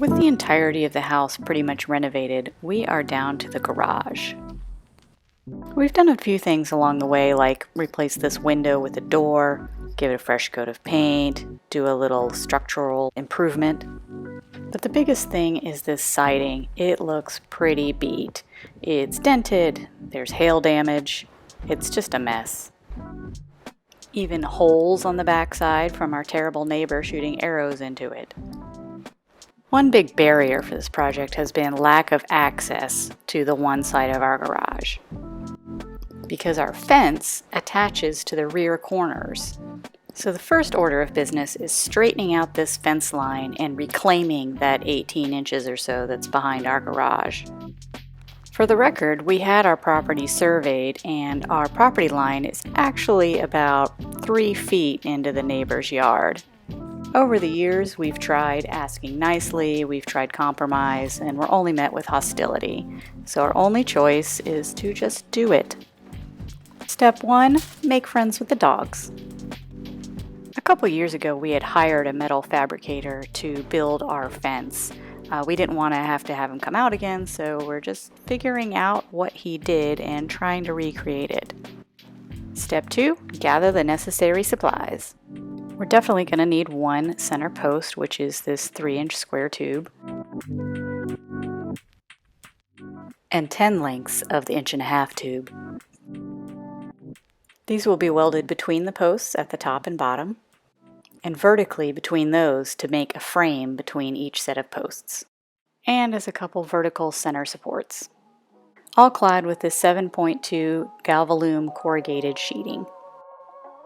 With the entirety of the house pretty much renovated, we are down to the garage. We've done a few things along the way, like replace this window with a door, give it a fresh coat of paint, do a little structural improvement. But the biggest thing is this siding. It looks pretty beat. It's dented, there's hail damage, it's just a mess. Even holes on the backside from our terrible neighbor shooting arrows into it. One big barrier for this project has been lack of access to the one side of our garage, because our fence attaches to the rear corners. So the first order of business is straightening out this fence line and reclaiming that 18 inches or so that's behind our garage. For the record, we had our property surveyed, and our property line is actually about 3 feet into the neighbor's yard. Over the years, we've tried asking nicely, we've tried compromise, and we're only met with hostility. So our only choice is to just do it. Step 1, make friends with the dogs. A couple years ago, we had hired a metal fabricator to build our fence. We didn't want to have him come out again, so we're just figuring out what he did and trying to recreate it. Step 2, gather the necessary supplies. We're definitely going to need one center post, which is this 3-inch square tube, and 10 lengths of the 1.5-inch tube. These will be welded between the posts at the top and bottom, and vertically between those to make a frame between each set of posts, and as a couple vertical center supports, all clad with this 7.2 Galvalume corrugated sheeting.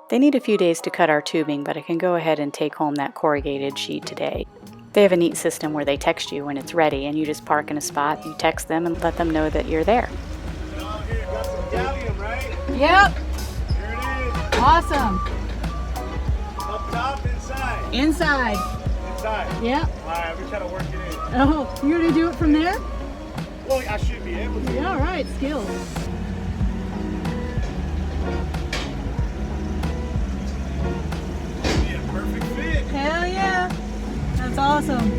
They need a few days to cut our tubing, but I can go ahead and take home that corrugated sheet today. They have a neat system where they text you when it's ready, and you just park in a spot, you text them and let them know that you're there. Oh, here, got some gallium, right? Yep. Here it is. Awesome. Up top, inside. Inside. Inside. Yep. All right, we're trying to work it in. Oh, you're gonna do it from there? Well, I should be able to. Yeah, all right, skills. Yeah, perfect fit. Hell yeah. That's awesome.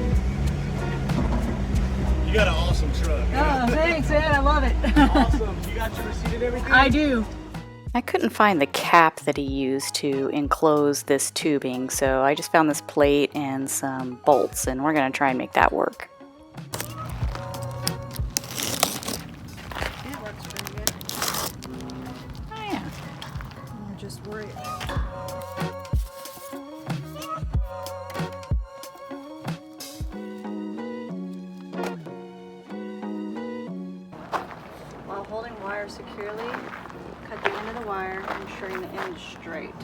You got an awesome truck. Oh, thanks, man. I love it. Awesome. You got your receipt and everything? I do. I couldn't find the cap that he used to enclose this tubing, so I just found this plate and some bolts, and we're going to try and make that work. It works pretty good. Oh yeah. I'm just worried. While holding wire securely, cut the end of the wire, ensuring the end is straight.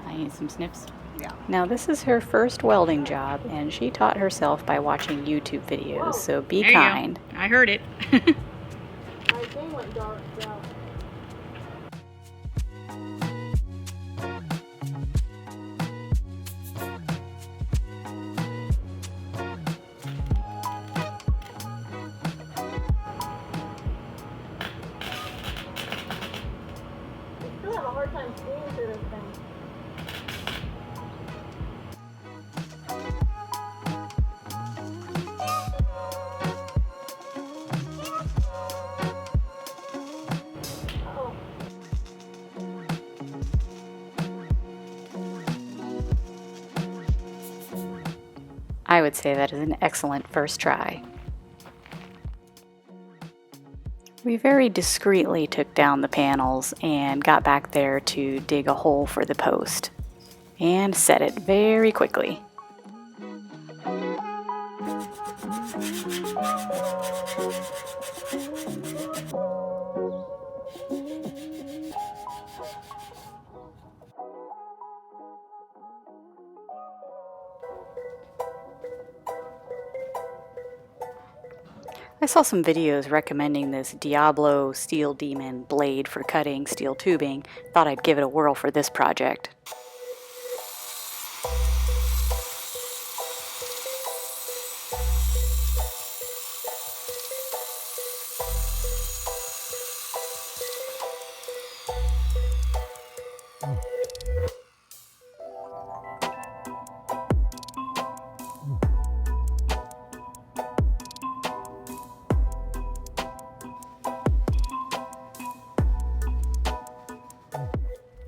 I need some snips. Yeah. Now this is her first welding job, and she taught herself by watching YouTube videos, so be kind. I heard it. My thing went dark out. I still have a hard time seeing through this thing. Oh. I would say that is an excellent first try. We very discreetly took down the panels and got back there to dig a hole for the post, and set it very quickly. I saw some videos recommending this Diablo Steel Demon blade for cutting steel tubing. Thought I'd give it a whirl for this project.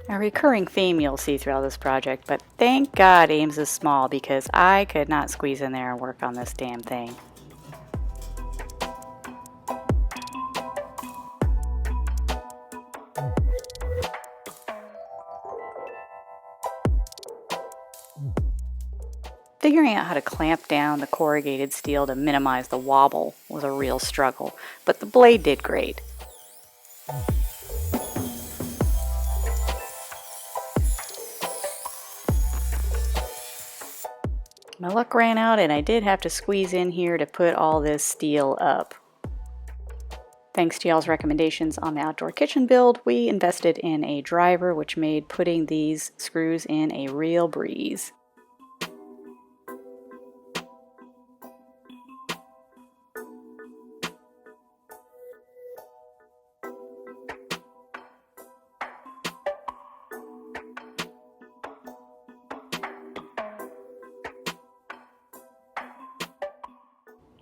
A recurring theme you'll see throughout this project, but thank God Ames is small because I could not squeeze in there and work on this damn thing. Figuring out how to clamp down the corrugated steel to minimize the wobble was a real struggle, but the blade did great. My luck ran out and I did have to squeeze in here to put all this steel up. Thanks to y'all's recommendations on the outdoor kitchen build, we invested in a driver which made putting these screws in a real breeze.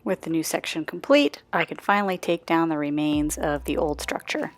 With the new section complete, I could finally take down the remains of the old structure.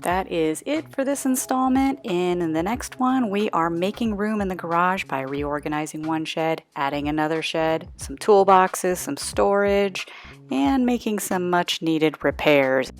That is it for this installment. In the next one, we are making room in the garage by reorganizing one shed, adding another shed, some toolboxes, some storage, and making some much needed repairs.